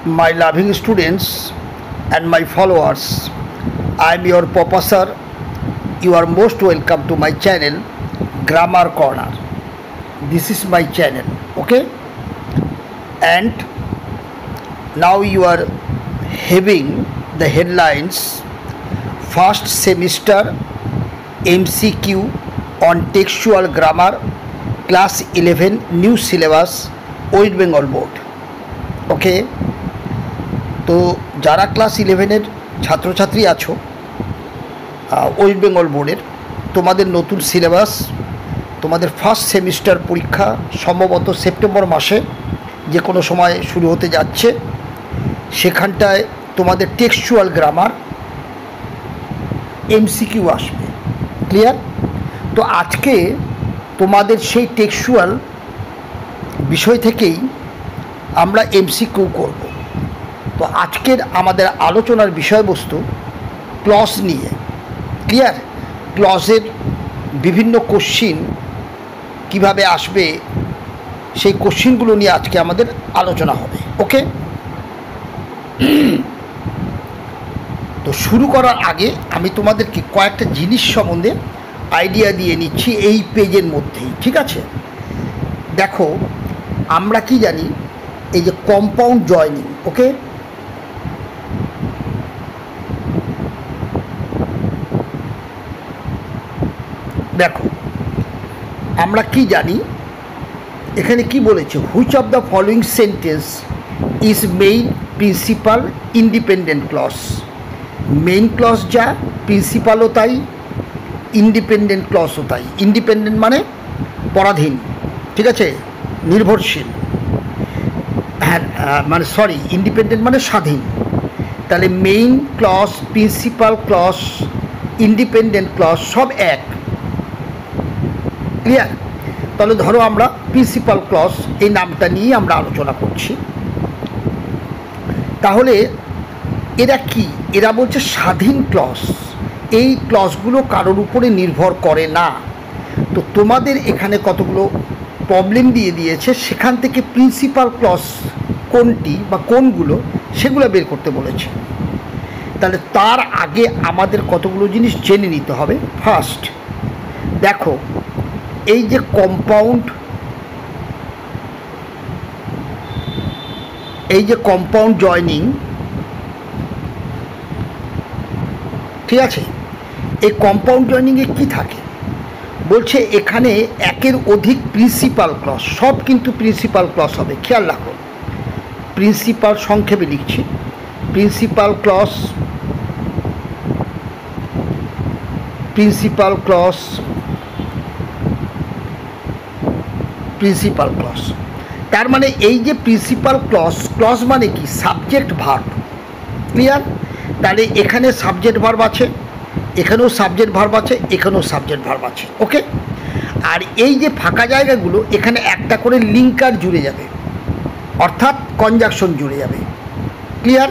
my loving students and my followers. I am your professor. You are most welcome to my channel Grammar Corner. This is my channel, okay? And now you are having the headlines: first semester MCQ on textual grammar, class 11 new syllabus, West Bengal board. ওকে, তো যারা class 11-এর ছাত্রছাত্রী আছো West Bengal বোর্ডের, তোমাদের নতুন syllabus, তোমাদের first semester পরীক্ষা সম্ভবত সেপ্টেম্বর মাসে যে কোনো সময় শুরু হতে যাচ্ছে। সেখানটায় তোমাদের টেক্সচুয়াল গ্রামার এমসিকিউ আসবে, ক্লিয়ার? তো আজকে তোমাদের সেই টেক্সচুয়াল বিষয় থেকেই আমরা এমসিকিউ করব। তো আজকের আমাদের আলোচনার বিষয়বস্তু ক্লজ নিয়ে, ক্লিয়ার? ক্লজের বিভিন্ন কোশ্চিন কিভাবে আসবে সেই কোশ্চিনগুলো নিয়ে আজকে আমাদের আলোচনা হবে, ওকে? তো শুরু করার আগে আমি তোমাদেরকে কয়েকটা জিনিস সম্বন্ধে আইডিয়া দিয়ে নিচ্ছি এই পেজের মধ্যেই, ঠিক আছে? দেখো, আমরা কি জানি, এই যে কম্পাউন্ড জয়নিং, ওকে? দেখো, আমরা কি জানি, এখানে কি বলেছে, which of the following sentence is main principal independent clause. Main clause যা, প্রিন্সিপালও তাই, ইন্ডিপেন্ডেন্ট ক্লজও তাই। ইন্ডিপেন্ডেন্ট মানে পরাধীন, ঠিক আছে, নির্ভরশীল, হ্যাঁ, মানে সরি, ইন্ডিপেন্ডেন্ট মানে স্বাধীন। তাহলে main clause, principal clause, independent clause সব এক, ক্লিয়ার? তাহলে ধরো আমরা প্রিন্সিপাল ক্লজ এই নামটা নিয়ে আমরা আলোচনা করছি। তাহলে এরা কি? এরা বলছে স্বাধীন ক্লজ। এই ক্লজগুলো কারোর উপরে নির্ভর করে না। তো তোমাদের এখানে কতগুলো প্রবলেম দিয়ে দিয়েছে, সেখান থেকে প্রিন্সিপাল ক্লজ কোনটি বা কোনগুলো সেগুলো বের করতে বলেছে। তাহলে তার আগে আমাদের কতগুলো জিনিস জেনে নিতে হবে। ফার্স্ট দেখো, এই যে কম্পাউন্ড জয়নিং, ঠিক আছে? এই কম্পাউন্ড জয়নিংয়ে কি থাকে বলছে, এখানে একের অধিক প্রিন্সিপাল ক্লজ, সব কিন্তু প্রিন্সিপাল ক্লজ হবে, খেয়াল রাখো। প্রিন্সিপাল সংক্ষেপে লিখছি, principal clause, principal clause, principal clause. তার মানে এই যে প্রিন্সিপাল ক্লজ, ক্লজ মানে কি? Subject verb, clear? তাহলে এখানে সাবজেক্ট ভার্ব আছে, এখানেও সাবজেক্ট ভার্ব আছে, এখানেও সাবজেক্ট ভার্ব আছে, ওকে? আর এই যে ফাঁকা জায়গাগুলো, এখানে একটা করে লিঙ্কার জুড়ে যাবে, অর্থাৎ কনজাংশন জুড়ে যাবে, ক্লিয়ার?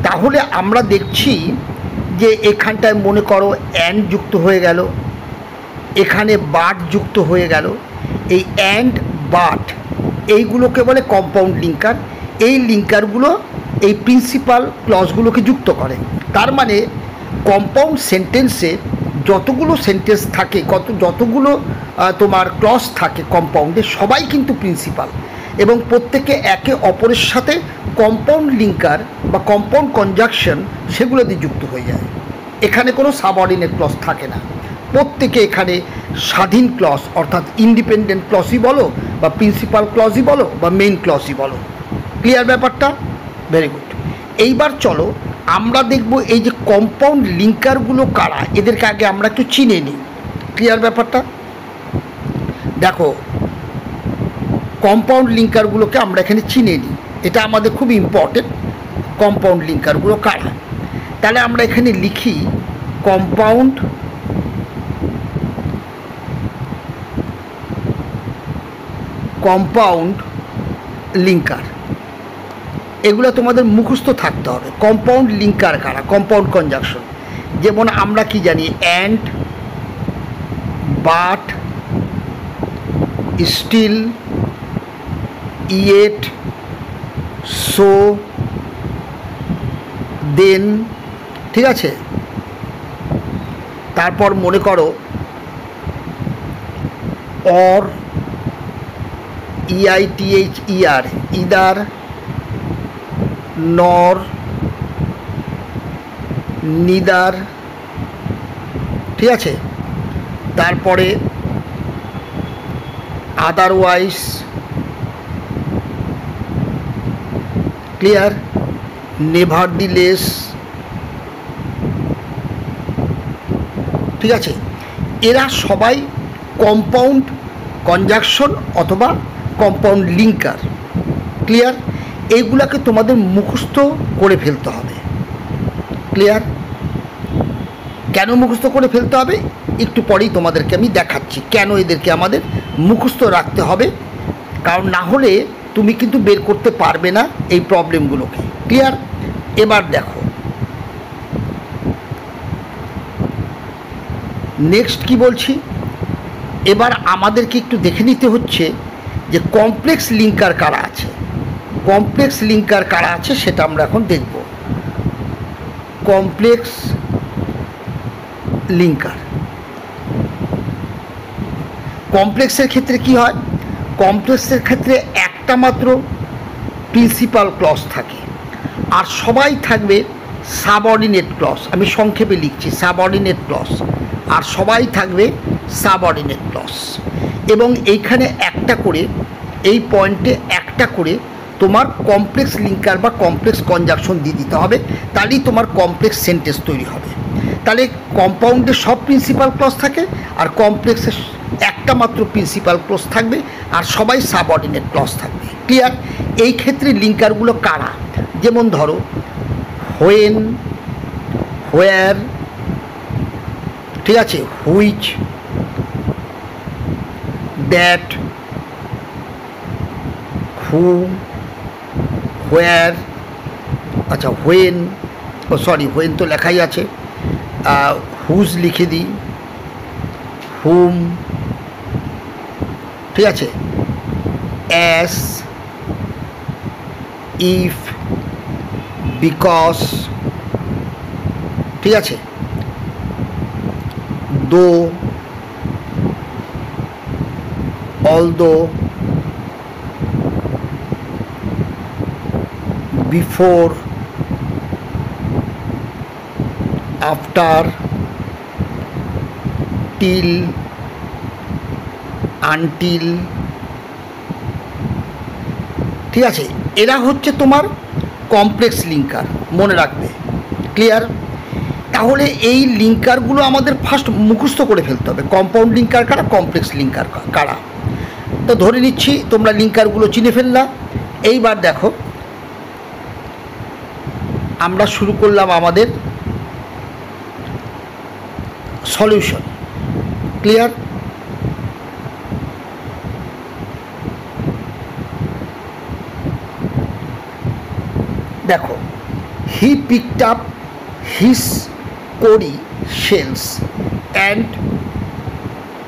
তাহলে আমরা দেখছি যে এখানটায় মনে করো অ্যান্ড যুক্ত হয়ে গেল, এখানে বাট যুক্ত হয়ে গেল। এই অ্যান্ড বাট এইগুলোকে বলে কম্পাউন্ড লিঙ্কার। এই লিঙ্কারগুলো এই প্রিন্সিপাল ক্লজগুলোকে যুক্ত করে। তার মানে কম্পাউন্ড সেন্টেন্সে যতগুলো সেন্টেন্স থাকে, যতগুলো তোমার ক্লজ থাকে কম্পাউন্ডে, সবাই কিন্তু প্রিন্সিপাল, এবং প্রত্যেকে একে অপরের সাথে কম্পাউন্ড লিঙ্কার বা কম্পাউন্ড কনজাংশন সেগুলো দিয়ে যুক্ত হয়ে যায়। এখানে কোনো সাবঅর্ডিনেট ক্লজ থাকে না, প্রত্যেকে এখানে স্বাধীন ক্লজ, অর্থাৎ ইন্ডিপেন্ডেন্ট ক্লজই বলো বা প্রিন্সিপাল ক্লজই বলো বা মেইন ক্লজই বলো, ক্লিয়ার ব্যাপারটা? Very good. এইবার চলো আমরা দেখব এই যে কম্পাউন্ড লিঙ্কারগুলো কারা, এদেরকে আগে আমরা একটু চিনে নিই, ক্লিয়ার ব্যাপারটা? দেখো, কম্পাউন্ড লিঙ্কারগুলোকে আমরা এখানে চিনে নিই, এটা আমাদের খুব ইম্পর্টেন্ট। কম্পাউন্ড লিঙ্কারগুলো কারা? তাহলে আমরা এখানে লিখি কম্পাউন্ড লিঙ্কার। এগুলো তোমাদের মুখস্থ থাকতে হবে। কম্পাউন্ড লিঙ্কার কারা? কম্পাউন্ড কনজাংশন, যেমন আমরা কি জানি, and, but, still, yet, so then, ঠিক আছে। তারপর মনে করো or, EITHER, either, nor, neither, ঠিক আছে। তারপরে আদারওয়াইজ, ক্লিয়ার, নেভারদিলেস, ঠিক আছে। এরা সবাই কম্পাউন্ড কনজাংশন অথবা কম্পাউন্ড লিঙ্কার, ক্লিয়ার। এইগুলাকে তোমাদের মুখস্থ করে ফেলতে হবে, ক্লিয়ার। কেন মুখস্থ করে ফেলতে হবে একটু পরেই তোমাদেরকে আমি দেখাচ্ছি, কেন এদেরকে আমাদের মুখস্থ রাখতে হবে, কারণ না হলে তুমি কিন্তু বের করতে পারবে না এই প্রবলেমগুলোকে, ক্লিয়ার। এবার দেখো নেক্সট কি বলছি। এবার আমাদেরকে একটু দেখে নিতে হচ্ছে যে কমপ্লেক্স লিঙ্কার কারা আছে। কমপ্লেক্স লিঙ্কার কারা আছে সেটা আমরা এখন দেখব। কমপ্লেক্স লিঙ্কার, কমপ্লেক্সের ক্ষেত্রে কি হয়, কমপ্লেক্সের ক্ষেত্রে একটা মাত্র প্রিন্সিপাল ক্লজ থাকে, আর সবাই থাকবে সাবঅর্ডিনেট ক্লজ। আমি সংক্ষেপে লিখছি সাবঅর্ডিনেট ক্লজ, আর সবাই থাকবে সাবঅর্ডিনেট ক্লজ। এবং এইখানে একটা করে, এই পয়েন্টে একটা করে তোমার কমপ্লেক্স লিঙ্কার বা কমপ্লেক্স কনজাংশন দিয়ে দিতে হবে, তাহলেই তোমার কমপ্লেক্স সেন্টেন্স তৈরি হবে। তাহলে কম্পাউন্ডে সব প্রিন্সিপাল ক্লজ থাকে, আর কমপ্লেক্সে একটা মাত্র প্রিন্সিপাল ক্লজ থাকবে, আর সবাই সাবঅর্ডিনেট ক্লজ থাকবে, ক্লিয়ার। এই ক্ষেত্রে লিঙ্কারগুলো কারা, যেমন ধরো হোয়েন, হোয়ার, ঠিক আছে, হুইচ, দ্যাট, হু, হোয়ার, আচ্ছা হোয়েন, ও সরি হোয়েন তো লেখাই আছে, হুজ লিখে দিই, হুম, ঠিক আছে, অ্যাস, ইফ, বিকজ, ঠিক আছে, দো, although, before, after, till, until, ঠিক আছে। এরা হচ্ছে তোমার কমপ্লেক্স লিঙ্কার, মনে রাখবে, ক্লিয়ার। তাহলে এই লিঙ্কারগুলো আমাদের ফার্স্ট মুখস্থ করে ফেলতে হবে। কম্পাউন্ড লিঙ্কার কারা, কমপ্লেক্স লিঙ্কার কারা। তো ধরে নিচ্ছি তোমরা লিঙ্কারগুলো চিনে ফেললা। এইবার দেখো আমরা শুরু করলাম আমাদের সলিউশন, ক্লিয়ার। দেখো he picked up his cowrie shells and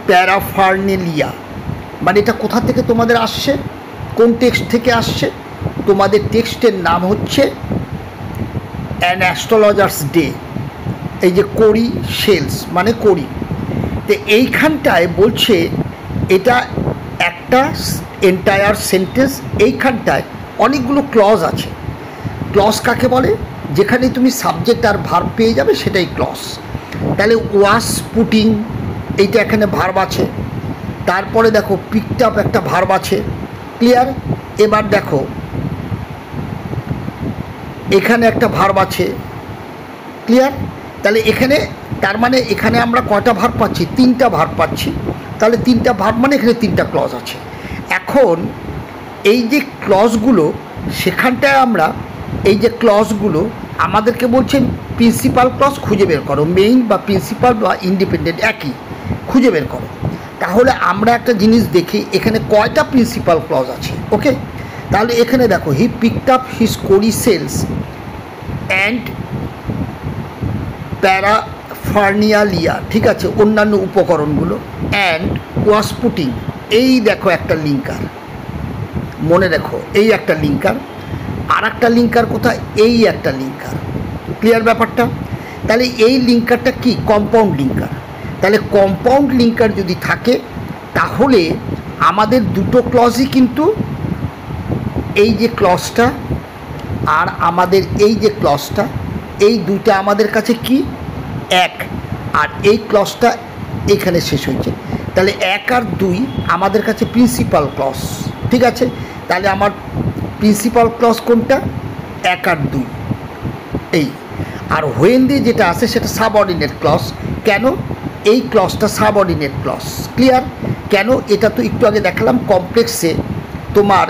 paraphernalia, মানে এটা কোথা থেকে তোমাদের আসছে, কোন টেক্সট থেকে আসছে। তোমাদের টেক্সটের নাম হচ্ছে অ্যান অ্যাস্ট্রোলজার্স ডে। এই যে কোরি শেলস মানে কোরি, তো এইখানটায় বলছে এটা একটা এন্টায়ার সেন্টেন্স। এইখানটায় অনেকগুলো ক্লজ আছে। ক্লজ কাকে বলে, যেখানে তুমি সাবজেক্ট আর ভার্ব পেয়ে যাবে সেটাই ক্লজ। তাহলে ওয়াস পুটিং, এইটা এখানে ভার্ব আছে। তারপরে দেখো পিকড আপ একটা ভার্ব আছে, ক্লিয়ার। এবার দেখো এখানে একটা ভার্ব আছে, ক্লিয়ার। তাহলে এখানে তার মানে এখানে আমরা কয়টা ভার্ব পাচ্ছি, তিনটা ভার্ব পাচ্ছি। তাহলে তিনটা ভার্ব মানে এখানে তিনটা ক্লজ আছে। এখন এই যে ক্লজগুলো, সেখানটায় আমরা এই যে ক্লজগুলো আমাদেরকে বলছেন প্রিন্সিপাল ক্লজ খুঁজে বের করো, মেইন বা প্রিন্সিপাল বা ইন্ডিপেন্ডেন্ট একই, খুঁজে বের করো। তাহলে আমরা একটা জিনিস দেখি এখানে কয়টা প্রিন্সিপাল ক্লজ আছে, ওকে। তাহলে এখানে দেখো he picked up his cowrie shells and paraphernalia, ঠিক আছে, অন্যান্য উপকরণগুলো, অ্যান্ড ওয়াস পুটিং, এই দেখো একটা লিঙ্কার, মনে রেখো এই একটা লিঙ্কার। আর একটা লিঙ্কার কোথায়, এই একটা লিঙ্কার। ক্লিয়ার ব্যাপারটা? তাহলে এই লিঙ্কারটা কি, কম্পাউন্ড লিঙ্কার। তাহলে কম্পাউন্ড লিঙ্কার যদি থাকে তাহলে আমাদের দুটো ক্লজই কিন্তু, এই যে ক্লজটা আর আমাদের এই যে ক্লজটা, এই দুইটা আমাদের কাছে কি এক, আর এই ক্লজটা এখানে শেষ হয়েছে। তাহলে 1 আর 2 আমাদের কাছে প্রিন্সিপাল ক্লজ। ঠিক আছে, তাহলে আমার প্রিন্সিপাল ক্লজ কোনটা, 1 আর 2 এই। আর হোয়েন দিয়ে যেটা আছে সেটা সাবঅর্ডিনেট ক্লজ। কেন, এই ক্লজটা সাবঅর্ডিনেট ক্লজ। ক্লিয়ার? কেন, এটা তো একটু আগে দেখালাম কমপ্লেক্সে তোমার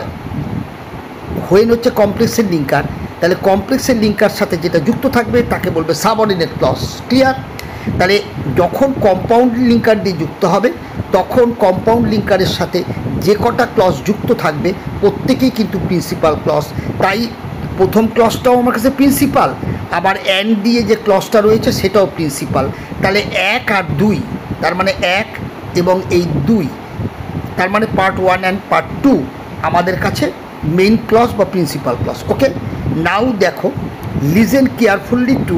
হোয়েন হচ্ছে কমপ্লেক্সের লিঙ্কার, তাহলে কমপ্লেক্সের লিঙ্কার সাথে যেটা যুক্ত থাকবে তাকে বলবে সাবঅর্ডিনেট ক্লজ। ক্লিয়ার? তাহলে যখন কম্পাউন্ড লিঙ্কার দিয়ে যুক্ত হবে তখন কম্পাউন্ড লিঙ্কারের সাথে যে কটা ক্লজ যুক্ত থাকবে প্রত্যেকেই কিন্তু প্রিন্সিপাল ক্লজ। তাই প্রথম ক্লজটাও আমার কাছে প্রিন্সিপাল, আবার অ্যান্ড দিয়ে যে ক্লজটা রয়েছে সেটাও প্রিন্সিপাল। তাহলে 1 আর 2, তার মানে 1 এবং এই 2, তার মানে পার্ট 1 অ্যান্ড পার্ট 2 আমাদের কাছে মেইন ক্লজ বা প্রিন্সিপাল ক্লজ। ওকে, নাও দেখো, listen carefully to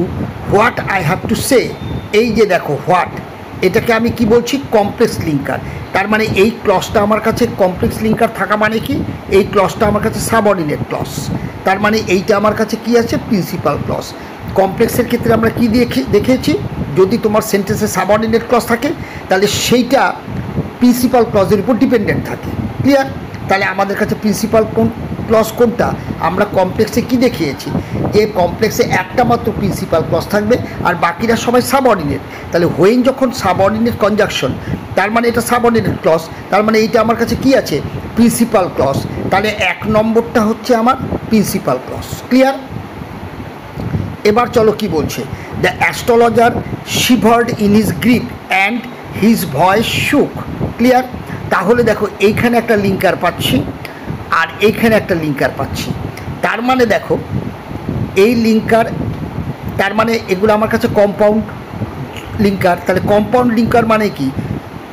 what I have to say. এই যে দেখো হোয়াট, এটাকে আমি কি বলছি, কমপ্লেক্স লিঙ্কার। তার মানে এই ক্লজটা আমার কাছে কমপ্লেক্স লিঙ্কার থাকা মানে কি, এই ক্লজটা আমার কাছে সাবঅর্ডিনেট ক্লজ। তার মানে এইটা আমার কাছে কি আছে, প্রিন্সিপাল ক্লজ। কমপ্লেক্সের ক্ষেত্রে আমরা কি দেখেছি, যদি তোমার সেন্টেন্সে সাবঅর্ডিনেট ক্লজ থাকে তাহলে সেইটা প্রিন্সিপাল ক্লজের উপর ডিপেন্ডেন্ট থাকে। ক্লিয়ার? তাহলে আমাদের কাছে প্রিন্সিপাল ক্লজ কোনটা, আমরা কমপ্লেক্সে কি দেখিয়েছি, যে কমপ্লেক্সে একটা মাত্র প্রিন্সিপাল ক্লজ থাকবে আর বাকিরা সবাই সাবঅর্ডিনেট। তাহলে হোয়েন যখন সাবঅর্ডিনেট কনজাংশন, তার মানে এটা সাবঅর্ডিনেট ক্লজ, তার মানে এইটা আমার কাছে কি আছে, প্রিন্সিপাল ক্লজ। তাহলে 1 নম্বরটা হচ্ছে আমার প্রিন্সিপাল ক্লজ। ক্লিয়ার? এবার চলো কি বলছে, the astrologer shivered in his grip and his voice shook. Clear? তাহলে দেখো এইখানে একটা লিঙ্কার পাচ্ছি আর এইখানে একটা লিঙ্কার পাচ্ছি। তার মানে দেখো এই লিঙ্কার, তার মানে এগুলো আমার কাছে কম্পাউন্ড লিঙ্কার। তাহলে কম্পাউন্ড লিঙ্কার মানে কি,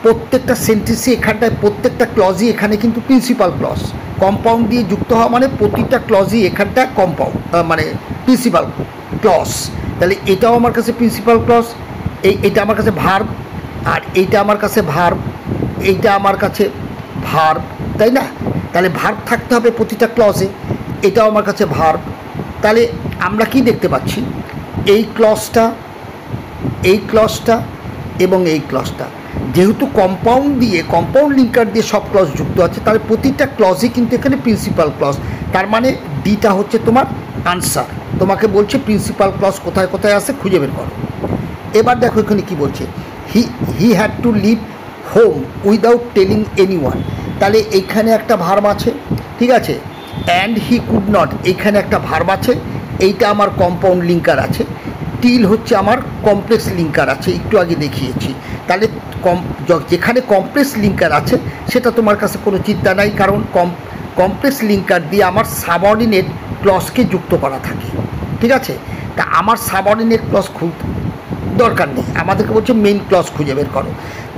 প্রত্যেকটা সেন্টেন্সই এখানটায়, প্রত্যেকটা ক্লজই এখানে কিন্তু প্রিন্সিপাল ক্লজ। কম্পাউন্ড দিয়ে যুক্ত হওয়া মানে প্রতিটা ক্লজই এখানটা কম্পাউন্ড মানে প্রিন্সিপাল ক্লজ। তাহলে এটাও আমার কাছে প্রিন্সিপাল ক্লজ। এইটা আমার কাছে ভার্ব, আর এইটা আমার কাছে ভার্ব, এইটা আমার কাছে ভার্ব, তাই না? তাহলে ভার্ব থাকতে হবে প্রতিটা ক্লজে, এটাও আমার কাছে ভার্ব। তাহলে আমরা কি দেখতে পাচ্ছি, এই ক্লজটা, এই ক্লজটা এবং এই ক্লজটা যেহেতু কম্পাউন্ড দিয়ে, কম্পাউন্ড লিঙ্কার দিয়ে সব ক্লজ যুক্ত আছে, তাহলে প্রতিটা ক্লজই কিন্তু এখানে প্রিন্সিপাল ক্লজ। তার মানে ডিটা হচ্ছে তোমার আনসার। তোমাকে বলছে প্রিন্সিপাল ক্লজ কোথায় কোথায় আছে খুঁজে বের করো। এবার দেখো এখানে কি বলছে, he had to leave home without telling anyone. তাহলে এইখানে একটা ভার্ব আছে, ঠিক আছে, অ্যান্ড হি কুড নট, এইখানে একটা ভার্ব আছে, এইটা আমার কম্পাউন্ড লিঙ্কার আছে। টিল হচ্ছে আমার কমপ্লেক্স লিঙ্কার আছে, একটু আগে দেখিয়েছি। তাহলে যেখানে কমপ্লেক্স লিঙ্কার আছে সেটা তোমার কাছে কোনো চিন্তা নাই, কারণ কমপ্লেক্স লিঙ্কার দিয়ে আমার সাবঅর্ডিনেট ক্লজকে যুক্ত করা থাকে। ঠিক আছে, তা আমার সাবঅর্ডিনেট ক্লজ দরকার নেই, আমাদেরকে বলছে মেইন ক্লজ খুঁজে বের করো।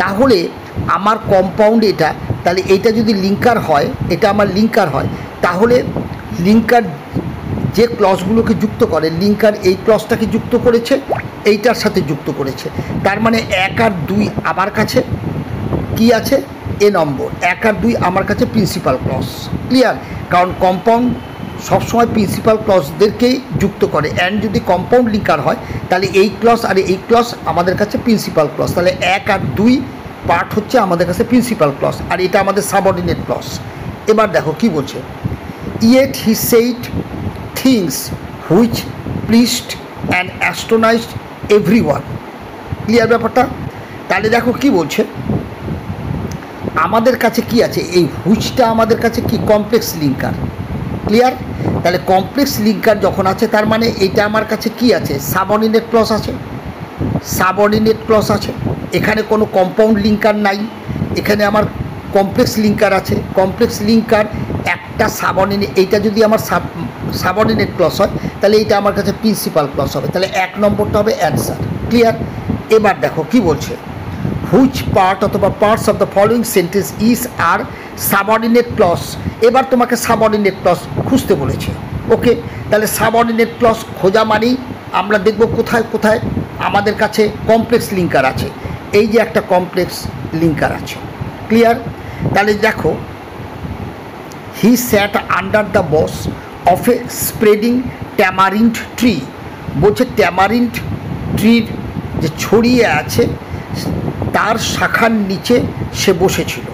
তাহলে আমার কম্পাউন্ড এটা, তাহলে এইটা যদি লিঙ্কার হয়, এটা আমার লিঙ্কার হয়, তাহলে লিঙ্কার যে ক্লজগুলোকে যুক্ত করে, লিঙ্কার এই ক্লজটাকে যুক্ত করেছে, এইটার সাথে যুক্ত করেছে। তার মানে 1 আর 2 আমার কাছে কি আছে, এ নম্বর 1 আর 2 আমার কাছে প্রিন্সিপাল ক্লজ। ক্লিয়ার? কারণ কম্পাউন্ড সবসময় প্রিন্সিপাল ক্লজদেরকেই যুক্ত করে। অ্যান্ড যদি কম্পাউন্ড লিঙ্কার হয় তাহলে এই ক্লজ আর এই ক্লজ আমাদের কাছে প্রিন্সিপাল ক্লজ। তাহলে 1 আর 2 পার্ট হচ্ছে আমাদের কাছে প্রিন্সিপাল ক্লজ, আর এটা আমাদের সাবঅর্ডিনেট ক্লজ। এবার দেখো কি বলছে, yet he said things which pleased and astonished everyone. Clear ব্যাপারটা? তাহলে দেখো কি বলছে, আমাদের কাছে কি আছে, এই হুইচটা আমাদের কাছে কি কমপ্লেক্স লিঙ্কার। ক্লিয়ার? তাহলে কমপ্লেক্স লিঙ্কার যখন আছে তার মানে এইটা আমার কাছে কি আছে, সাবঅর্ডিনেট ক্লজ আছে, সাবঅর্ডিনেট ক্লজ আছে। এখানে কোনো কম্পাউন্ড লিঙ্কার নাই, এখানে আমার কমপ্লেক্স লিঙ্কার আছে। কমপ্লেক্স লিঙ্কার একটা সাবঅর্ডিনেট, এইটা যদি আমার সাবঅর্ডিনেট ক্লজ হয় তাহলে এইটা আমার কাছে প্রিন্সিপাল ক্লজ হবে। তাহলে 1 নম্বরটা হবে অ্যান্সার। ক্লিয়ার? এবার দেখো কি বলছে, হুইচ পার্ট অথবা parts of the following sentence is are subordinate clause. এবার তোমাকে সাবঅর্ডিনেট ক্লজ খুঁজতে বলেছে। ওকে, তাহলে সাবঅর্ডিনেট ক্লজ খোঁজা মানেই আমরা দেখব কোথায় কোথায় আমাদের কাছে কমপ্লেক্স লিঙ্কার আছে। এই যে একটা কমপ্লেক্স লিঙ্কার আছে, ক্লিয়ার? তাহলে দেখো, he sat under the boughs of a spreading tamarind tree. বলছে ট্যামারিন্ড ট্রির যে ছড়িয়ে আছে তার শাখার নিচে সে বসেছিল,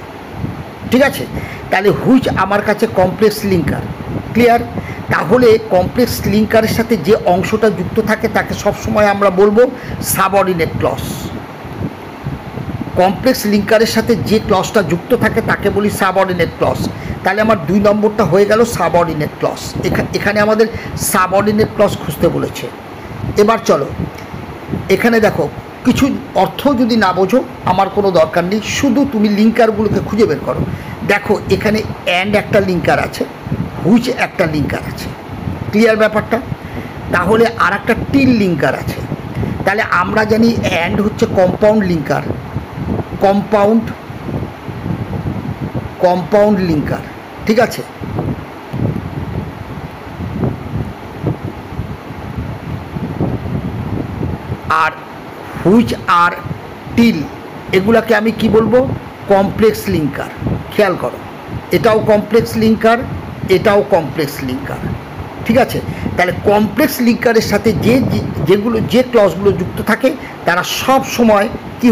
ঠিক আছে? তাহলে হুইচ আমার কাছে কমপ্লেক্স লিঙ্কার, ক্লিয়ার? তাহলে কমপ্লেক্স লিঙ্কারের সাথে যে অংশটা যুক্ত থাকে তাকে সবসময় আমরা বলবো সাবঅর্ডিনেট ক্লজ। কমপ্লেক্স লিঙ্কারের সাথে যে ক্লজটা যুক্ত থাকে তাকে বলি সাবঅর্ডিনেট ক্লজ। তাহলে আমার 2 নম্বরটা হয়ে গেল সাবঅর্ডিনেট ক্লজ। এখানে আমাদের সাবঅর্ডিনেট ক্লজ খুঁজতে বলেছে। এবার চলো, এখানে দেখো, কিছু অর্থ যদি না বোঝো আমার কোনো দরকার নেই, শুধু তুমি লিঙ্কারগুলোকে খুঁজে বের করো। দেখো এখানে অ্যান্ড একটা লিঙ্কার আছে, হুইচ একটা লিঙ্কার আছে, ক্লিয়ার ব্যাপারটা? তাহলে আর একটা টিল লিঙ্কার আছে। তাহলে আমরা জানি অ্যান্ড হচ্ছে কম্পাউন্ড লিঙ্কার, কম্পাউন্ড লিঙ্কার, ঠিক আছে? আর হুইচ আর টিল এগুলাকে আমি কি বলবো? Complex linker. খেয়াল করো, এটাও কমপ্লেক্স লিঙ্কার, এটাও কমপ্লেক্স লিঙ্কার, ঠিক আছে? তাহলে কমপ্লেক্স লিঙ্কারের সাথে যে ক্লজগুলো যুক্ত থাকে তারা সব সময় কি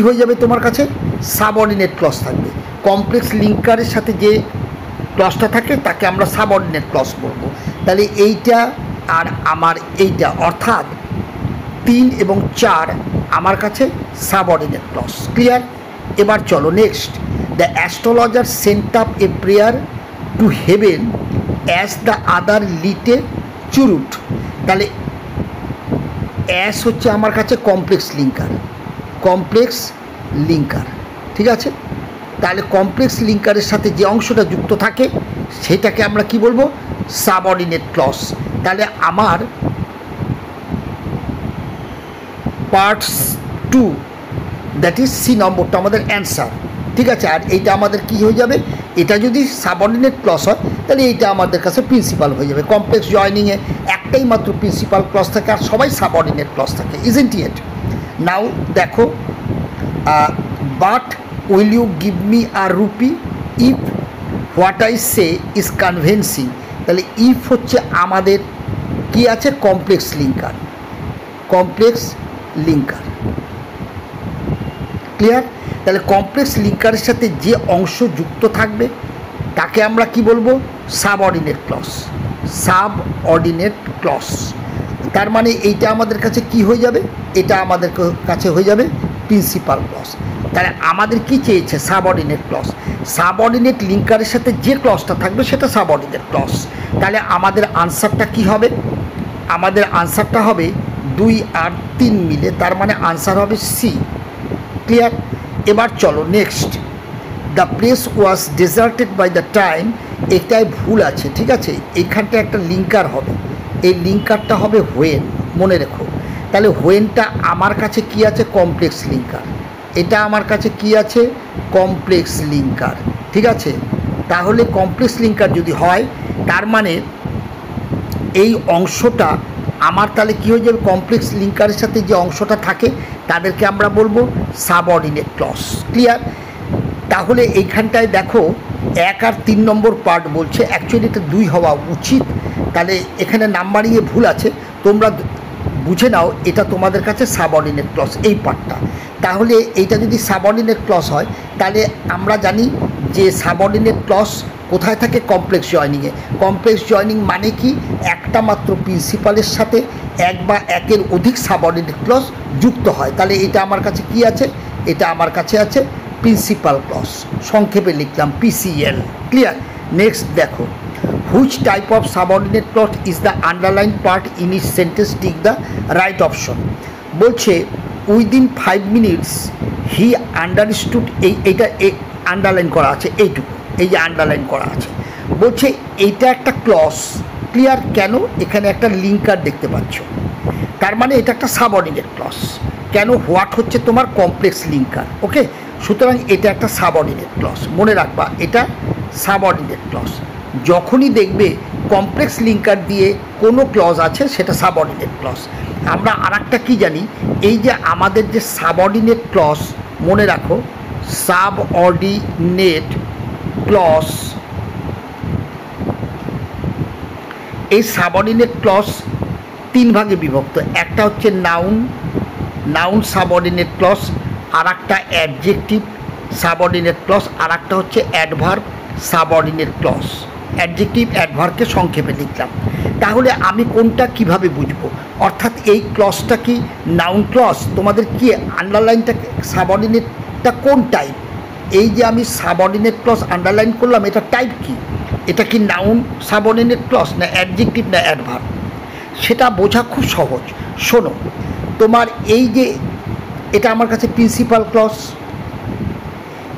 হয়ে যাবে তোমার কাছে? সাবঅর্ডিনেট ক্লজ থাকবে। কমপ্লেক্স লিঙ্কারের সাথে যে ক্লজটা থাকে তাকে আমরা সাবঅর্ডিনেট ক্লজ বলবো। তাহলে এইটা আর আমার এইটা, অর্থাৎ 3 এবং 4 আমার কাছে সাবঅর্ডিনেট ক্লজ, ক্লিয়ার? এবার চলো next. The astrologer sent up a prayer to heaven as the other lit a cheroot. তাহলে অ্যাস হচ্ছে আমার কাছে কমপ্লেক্স লিঙ্কার, ঠিক আছে? তাহলে কমপ্লেক্স লিঙ্কারের সাথে যে অংশটা যুক্ত থাকে সেটাকে আমরা কি বলবো? Subordinate clause. তাহলে আমার পার্টস 2 দ্যাট ইজ সি নম্বরটা আমাদের অ্যান্সার, ঠিক আছে? আর এইটা আমাদের কি হয়ে যাবে? এটা যদি সাবঅর্ডিনেট ক্লজ হয় তাহলে এইটা আমাদের কাছে প্রিন্সিপাল হয়ে যাবে। কমপ্লেক্স জয়নিংয়ে একটাই মাত্র প্রিন্সিপাল ক্লজ থাকে আর সবাই সাবঅর্ডিনেট ক্লজ থাকে, ইজন্ট ইট? নাও দেখো, but will you give me a rupee if what I say is convincing. তাহলে ইফ হচ্ছে আমাদের কি আছে? Complex linker, clear? তাহলে কমপ্লেক্স লিঙ্কারের সাথে যে অংশ যুক্ত থাকবে তাকে আমরা কি বলবো? Subordinate clause. তার মানে এইটা আমাদের কাছে কি হয়ে যাবে? এটা আমাদের কাছে হয়ে যাবে প্রিন্সিপাল ক্লজ। তাহলে আমাদের কি চেয়েছে? Subordinate clause. সাবঅর্ডিনেট লিঙ্কারের সাথে যে ক্লজটা থাকবে সেটা সাবঅর্ডিনেট ক্লজ। তাহলে আমাদের আনসারটা কি হবে? আমাদের আনসারটা হবে 2 আর 3 মিলে, তার মানে আনসার হবে সি, ক্লিয়ার? এবার চলো next. The place was deserted by the time, এটাই ভুল আছে, ঠিক আছে? এইখানটা একটা লিঙ্কার হবে, এই লিঙ্কারটা হবে হোয়েন, মনে রেখো। তাহলে হোয়েনটা আমার কাছে কি আছে? Complex linker. এটা আমার কাছে কি আছে? কমপ্লেক্স লিঙ্কার, ঠিক আছে? তাহলে কমপ্লেক্স লিঙ্কার যদি হয় তার মানে এই অংশটা আমার তাহলে কী হয়ে যাবে? কমপ্লেক্স লিঙ্কারের সাথে যে অংশটা থাকে তাদেরকে আমরা বলবো সাবঅর্ডিনেট ক্লজ, ক্লিয়ার? তাহলে এইখানটায় দেখো 1 আর 3 নম্বর পার্ট বলছে, অ্যাকচুয়ালি এটা 2 হওয়া উচিত। তাহলে এখানে নাম্বারিংয়ে ভুল আছে, তোমরা বুঝে নাও এটা তোমাদের কাছে সাবঅর্ডিনেট ক্লজ এই পার্টটা। তাহলে এইটা যদি সাবঅর্ডিনেট ক্লজ হয় তাহলে আমরা জানি যে সাবঅর্ডিনেট ক্লজ কোথায় থাকে? কমপ্লেক্স জয়নিংয়ে। কমপ্লেক্স জয়নিং মানে কি? একটা মাত্র প্রিন্সিপালের সাথে 1 বা 1-এর অধিক সাবঅর্ডিনেট ক্লজ যুক্ত হয়। তাহলে এটা আমার কাছে কি আছে? এটা আমার কাছে আছে প্রিন্সিপাল ক্লজ, সংক্ষেপে লিখলাম PCL, ক্লিয়ার? নেক্সট দেখো, which type of subordinate clause is the underline part in each sentence, tick the right option. বলছে উইদিন 5 মিনিটস হি আন্ডারস্টুড, এইটা আন্ডারলাইন করা আছে, এইটুকু, এই যে আন্ডারলাইন করা আছে। বলছে এইটা একটা ক্লজ, ক্লিয়ার? কেন? এখানে একটা লিঙ্কার দেখতে পাচ্ছ, তার মানে এটা একটা সাবঅর্ডিনেট ক্লজ। কেন? হোয়াট হচ্ছে তোমার কমপ্লেক্স লিঙ্কার, ওকে? সুতরাং এটা একটা সাবঅর্ডিনেট ক্লজ, মনে রাখবা এটা সাবঅর্ডিনেট ক্লজ। যখনই দেখবে কমপ্লেক্স লিঙ্কার দিয়ে কোনো ক্লজ আছে সেটা সাবঅর্ডিনেট ক্লজ। আমরা আর একটা কী জানি, এই যে আমাদের যে সাবঅর্ডিনেট ক্লজ, মনে রাখো সাবঅর্ডিনেট ক্লজ, এই সাবঅর্ডিনেট ক্লজ তিন ভাগে বিভক্ত। একটা হচ্ছে নাউন সাবঅর্ডিনেট ক্লজ, আর একটা অ্যাডজেক্টিভ সাবঅর্ডিনেট ক্লজ, আর একটা হচ্ছে অ্যাডভার্ব সাবঅর্ডিনেট ক্লজ। অ্যাডজেক্টিভ অ্যাডভার্বকে সংক্ষেপে লিখলাম। তাহলে আমি কোনটা কিভাবে বুঝবো? অর্থাৎ এই ক্লজটা কি নাউন ক্লজ? তোমাদের কি আন্ডারলাইনটা সাবঅর্ডিনেটটা কোন টাইপ? এই যে আমি সাবঅর্ডিনেট ক্লজ আন্ডারলাইন করলাম, এটা টাইপ কি? এটা কি নাউন সাবঅর্ডিনেট ক্লজ, না অ্যাডজেক্টিভ, না অ্যাডভার্ব? সেটা বোঝা খুব সহজ। শোনো, তোমার এই যে এটা আমার কাছে প্রিন্সিপাল ক্লজ,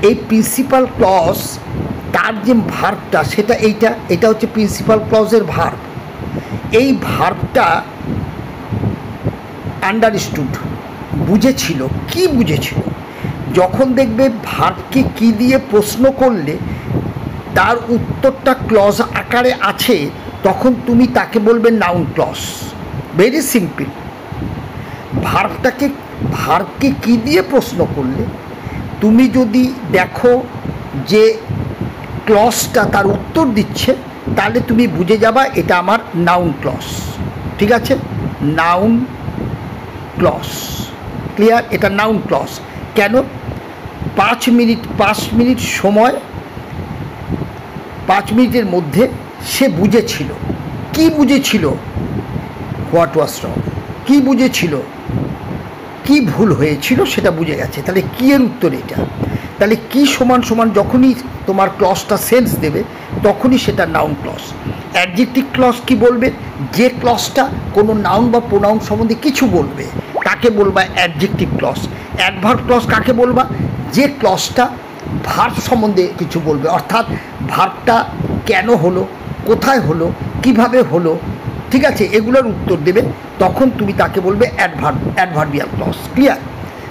এই প্রিন্সিপাল ক্লজ তার যে ভার্বটা সেটা এটা হচ্ছে প্রিন্সিপাল ক্লজের ভার্ব। এই ভার্বটা আন্ডারস্টুড, বুঝেছিল। কি বুঝেছিল? যখন দেখবে ভার্বকে কি দিয়ে প্রশ্ন করলে তার উত্তরটা ক্লজ আকারে আছে, তখন তুমি তাকে বলবে নাউন ক্লজ। Very simple. ভার্বকে কি দিয়ে প্রশ্ন করলে তুমি যদি দেখো যে ক্লজটা তার উত্তর দিচ্ছে, তাহলে তুমি বুঝে যাবা এটা আমার নাউন ক্লজ। ঠিক আছে, নাউন ক্লজ। ক্লিয়ার? এটা নাউন ক্লজ। কেন? 5 মিনিট সময়, 5 মিনিটের মধ্যে সে বুঝেছিল। কি বুঝেছিল? হোয়াট ওয়াজ রং। কি বুঝেছিল? কি ভুল হয়েছিল সেটা বুঝে গেছে। তাহলে কি এর উত্তর এটা। তাহলে কি সমান সমান যখনই তোমার ক্লজটা সেন্স দেবে, তখনই সেটা নাউন ক্লজ। অ্যাডজেক্টিভ ক্লজ কি বলবে? যে ক্লজটা কোনো নাউন বা প্রোনাউন সম্বন্ধে কিছু বলবে তাকে বলবা অ্যাডজেক্টিভ ক্লজ। অ্যাডভার্ব ক্লজ কাকে বলবা? যে ক্লজটা ভার্ব সম্বন্ধে কিছু বলবে, অর্থাৎ ভার্বটা কেন হলো, কোথায় হলো, কিভাবে হলো, ঠিক আছে, এগুলোর উত্তর দেবে, তখন তুমি তাকে বলবে অ্যাডভার্বিয়াল ক্লজ। ক্লিয়ার?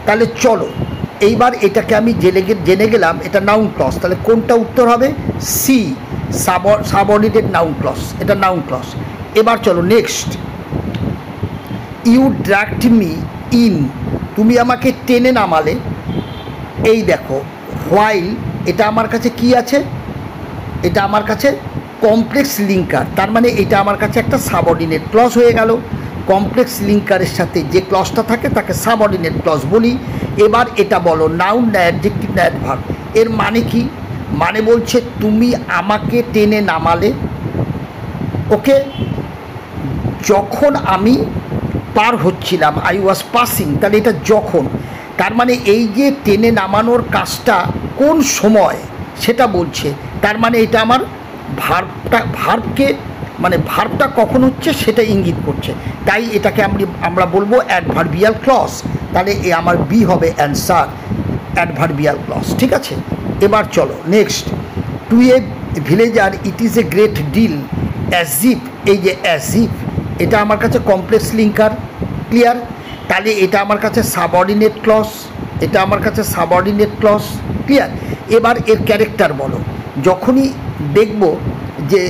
তাহলে চলো এইবার এটাকে আমি জেনে গেলাম এটা নাউন ক্লজ। তাহলে কোনটা উত্তর হবে? C, subordinate noun clause. এটা নাউন ক্লজ। এবার চলো next. You dragged me in, তুমি আমাকে টেনে নামালে। এই দেখো হোয়াইল, এটা আমার কাছে কি আছে? এটা আমার কাছে কমপ্লেক্স লিঙ্কার। তার মানে এটা আমার কাছে একটা সাবঅর্ডিনেট ক্লজ হয়ে গেল। কমপ্লেক্স লিঙ্কারের সাথে যে ক্লজটা থাকে তাকে সাবঅর্ডিনেট ক্লজ বলি। এবার এটা বলো নাউন না অ্যাডজেক্টিভ না অ্যাডভার্ব? এর মানে কি? মানে বলছে তুমি আমাকে টেনে নামালে। ওকে, যখন আমি পার হচ্ছিলাম, আই ওয়াজ পাসিং, তাহলে এটা যখন। তার মানে এই যে টেনে নামানোর কাজটা কোন সময় সেটা বলছে। তার মানে এটা আমার ভার্বটা কখন হচ্ছে সেটা ইঙ্গিত করছে। তাই এটাকে আমরা বলবো অ্যাডভার্বিয়াল ক্লজ। তাহলে এ আমার বি হবে অ্যান্সার, অ্যাডভার্বিয়াল ক্লজ। ঠিক আছে, এবার চলো next. To a villager it is a great deal as if, এই যে অ্যাজ ইফ এটা আমার কাছে কমপ্লেক্স লিঙ্কার। ক্লিয়ার? তাহলে এটা আমার কাছে সাবঅর্ডিনেট ক্লজ, এটা আমার কাছে সাবঅর্ডিনেট ক্লজ। ক্লিয়ার? এবার এর ক্যারেক্টার বলো। যখনই দেখব যে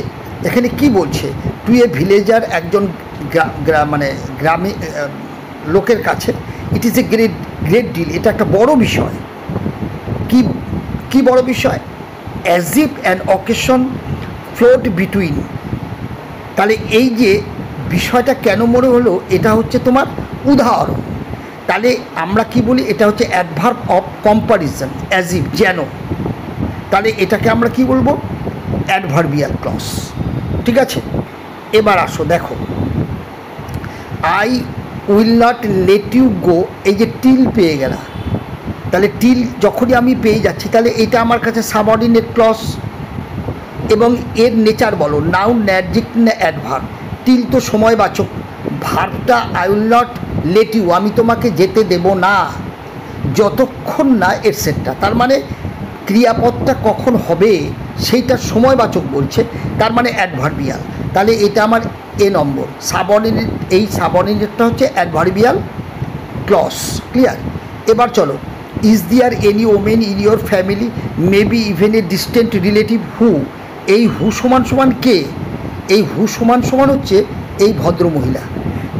এখানে কি বলছে, টু এ ভিলেজার, একজন গ্রামে লোকের কাছে, it is a great deal, এটা একটা বড় বিষয়। কি বড় বিষয়? As if an occasion float between. তাহলে এই যে বিষয়টা কেন মনে হলো, এটা হচ্ছে তোমার উদাহরণ। তাহলে আমরা কি বলি? এটা হচ্ছে adverb of comparison, as if, যেন। তাহলে এটাকে আমরা কি বলবো? Adverbial clause. ঠিক আছে, এবার আসো দেখো, I will not let you go, এই যে টিল পেয়ে গেলাম। তাহলে টিল যখনই আমি পেয়ে যাচ্ছি, তাহলে এটা আমার কাছে সাবঅর্ডিনেট ক্লজ। এবং এর নেচার বলো, নাউন না অ্যাডজেক্টিভ না অ্যাডভার্ব? টিল তো সময়বাচক, ভার্বটা I will not let you, আমি তোমাকে যেতে দেব না যতক্ষণ না এটসেট্রা। তার মানে ক্রিয়াপদটা কখন হবে সেইটা সময়বাচক বলছে, তার মানে অ্যাডভার্বিয়াল। তাহলে এটা আমার এ নম্বর সাবঅর্ডিনেট। এই সাবঅর্ডিনেটটা হচ্ছে অ্যাডভার্বিয়াল ক্লজ। ক্লিয়ার? এবার চলো, is there any omen in your family, maybe even a distant relative who, এই হু সমান সমান কে? এই হু সমান সমান হচ্ছে এই ভদ্রমহিলা।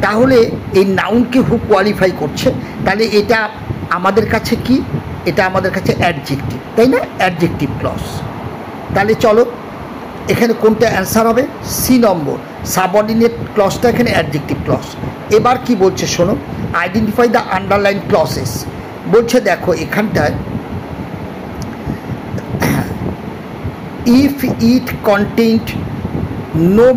তাহলে এই নাউনকে হু কোয়ালিফাই করছে, তাহলে এটা আমাদের কাছে কি? এটা আমাদের কাছে অ্যাডজেক্টিভ, তাই না? Adjective clause. তাহলে চলো এখানে কোনটা অ্যান্সার হবে? সি নম্বর, সাবঅর্ডিনেট ক্লজটা এখানে অ্যাডজেক্টিভ ক্লজ। এবার কি বলছে শোনো, আইডেন্টিফাই দ্য আন্ডারলাইন ক্লজেস। বলছে দেখো এখানটায় if it content no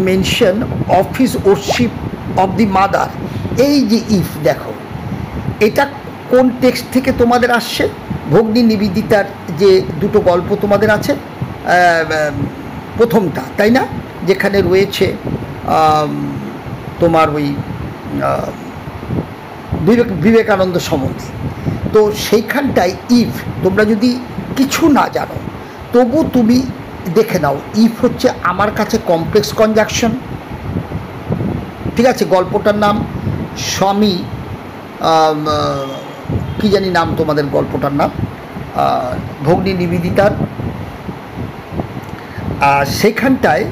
mention of his worship of the mother. এই যে ইফ, দেখো এটা কোন টেক্সট থেকে তোমাদের আসছে? ভগ্নী নিবেদিতার যে দুটো গল্প তোমাদের আছে, প্রথমটা, তাই না? যেখানে রয়েছে তোমার ওই বিবেকানন্দ সম্বন্ধে। তো সেইখানটায় ইফ তোমরা যদি কিছু না জানো তবু তুমি দেখে নাও, ইফ হচ্ছে আমার কাছে কমপ্লেক্স কনজাংশন। ঠিক আছে, গল্পটার নাম স্বামী কি জানি নাম তোমাদের গল্পটার নাম, ভগ্নী নিবেদিতার। সেখানটায়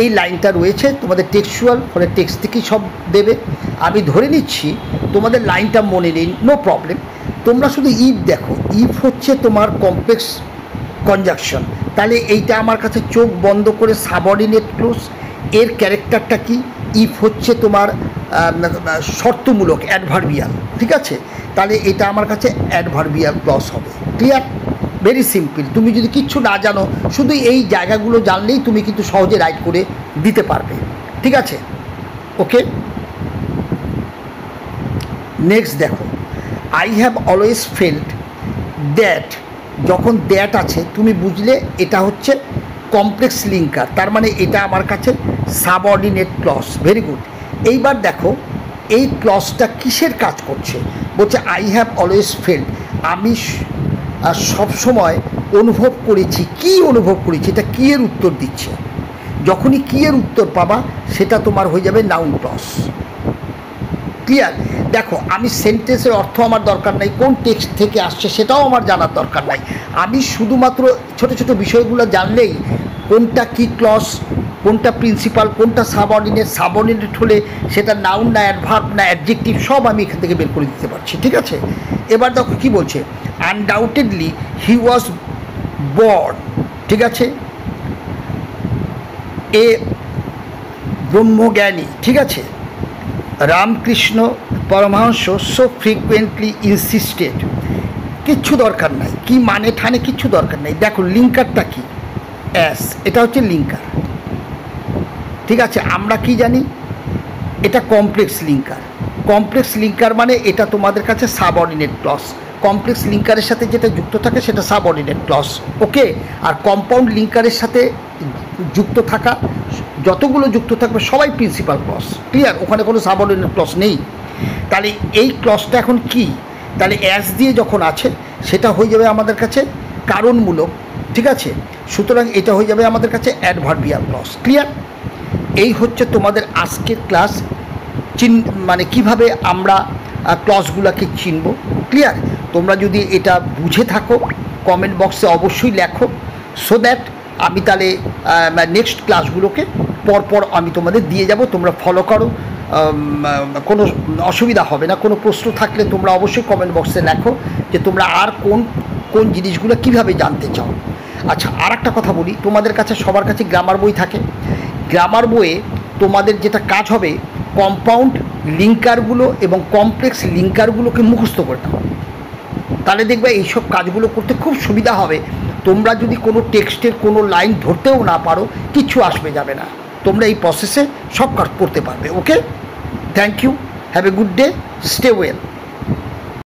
এই লাইনটা রয়েছে তোমাদের টেক্সচুয়াল, ফলে টেক্সট থেকেই সব দেবে। আমি ধরে নিচ্ছি তোমাদের লাইনটা মনে নেই, নো প্রবলেম। তোমরা শুধু ইফ দেখো, ইফ হচ্ছে তোমার কমপ্লেক্স কনজাংশন। তাহলে এইটা আমার কাছে চোখ বন্ধ করে সাবঅর্ডিনেট ক্লজ। এর ক্যারেক্টারটা কি? ইফ হচ্ছে তোমার শর্তমূলক, অ্যাডভার্বিয়াল। ঠিক আছে, তাহলে এটা আমার কাছে অ্যাডভার্বিয়াল ক্লজ হবে। ক্লিয়ার? Very simple. তুমি যদি কিচ্ছু না জানো, শুধু এই জায়গাগুলো জানলেই তুমি কিন্তু সহজে রাইট করে দিতে পারবে। ঠিক আছে, ওকে। নেক্সট দেখো, I have always felt that. যখন দ্যাট আছে তুমি বুঝলে এটা হচ্ছে কমপ্লেক্স লিঙ্কার, তার মানে এটা আমার কাছে সাবঅর্ডিনেট ক্লজ। Very good. এইবার দেখো এই ক্লজটা কিসের কাজ করছে? বলছে আই হ্যাভ অলওয়েজ ফেল্ট, আমি সব সময় অনুভব করেছি। কি অনুভব করেছি? এটা কি এর উত্তর দিচ্ছে। যখনই কি এর উত্তর পাবা সেটা তোমার হয়ে যাবে নাউন ক্লজ। ক্লিয়ার? দেখো আমি সেন্টেন্সের অর্থ আমার দরকার নাই, কোন টেক্সট থেকে আসছে সেটাও আমার জানার দরকার নাই। আমি শুধুমাত্র ছোট ছোট বিষয়গুলো জানলেই কোনটা কি ক্লজ, কোনটা প্রিন্সিপাল, কোনটা সাবঅর্ডিনেট, সাবঅর্ডিনেট হলে সেটা নাউন না অ্যাডভার্ব না অ্যাডজেক্টিভ, সব আমি এখান থেকে বের করে দিতে পারছি। ঠিক আছে, এবার দেখো কি বলছে, আনডাউটেডলি হি ওয়াজ বর্ন। ঠিক আছে, এ ব্রহ্মজ্ঞানী। ঠিক আছে, Ramakrishna Paramahamsa so frequently insisted. কিচ্ছু দরকার নাই, কি মানে ঠানে কিচ্ছু দরকার নেই। দেখো লিঙ্কারটা কি? অ্যাস, এটা হচ্ছে লিঙ্কার। ঠিক আছে, আমরা কি জানি? এটা কমপ্লেক্স লিঙ্কার। কমপ্লেক্স লিঙ্কার মানে এটা তোমাদের কাছে সাবঅর্ডিনেট ক্লজ। কমপ্লেক্স লিঙ্কারের সাথে যেটা যুক্ত থাকে সেটা সাবঅর্ডিনেট ক্লজ। ওকে, আর কম্পাউন্ড লিঙ্কারের সাথে যুক্ত থাকা যতগুলো যুক্ত থাকবে সবাই প্রিন্সিপাল ক্লজ। ক্লিয়ার? ওখানে কোনো সাবঅর্ডিনেট ক্লজ নেই। তাহলে এই ক্লজটা এখন কি? তাহলে অ্যাস দিয়ে যখন আছে সেটা হয়ে যাবে আমাদের কাছে কারণমূলক। ঠিক আছে, সুতরাং এটা হয়ে যাবে আমাদের কাছে অ্যাডভার্বিয়াল ক্লজ। ক্লিয়ার? এই হচ্ছে তোমাদের আজকের ক্লাস, মানে কিভাবে আমরা ক্লজগুলোকে চিনব। ক্লিয়ার? তোমরা যদি এটা বুঝে থাকো কমেন্ট বক্সে অবশ্যই লেখো, সো দ্যাট আমি তাহলে নেক্সট ক্লাসগুলোকে পরপর আমি তোমাদের দিয়ে যাব, তোমরা ফলো করো, কোনো অসুবিধা হবে না। কোনো প্রশ্ন থাকলে তোমরা অবশ্যই কমেন্ট বক্সে লেখো যে তোমরা আর কোন কোন জিনিসগুলো কীভাবে জানতে চাও। আচ্ছা, আর একটা কথা বলি, তোমাদের কাছে সবার কাছে গ্রামার বই থাকে। গ্রামার বইয়ে তোমাদের যেটা কাজ হবে, কম্পাউন্ড লিঙ্কারগুলো এবং কমপ্লেক্স লিঙ্কারগুলোকে মুখস্থ করে নাও। তাহলে দেখবে এইসব কাজগুলো করতে খুব সুবিধা হবে। তোমরা যদি কোনো টেক্সটের কোনো লাইন ধরতেও না পারো, কিচ্ছু আসবে যাবে না, তোমরা এই প্রসেসে সব কাজ করতে পারবে। Okay, thank you, have a good day, stay well.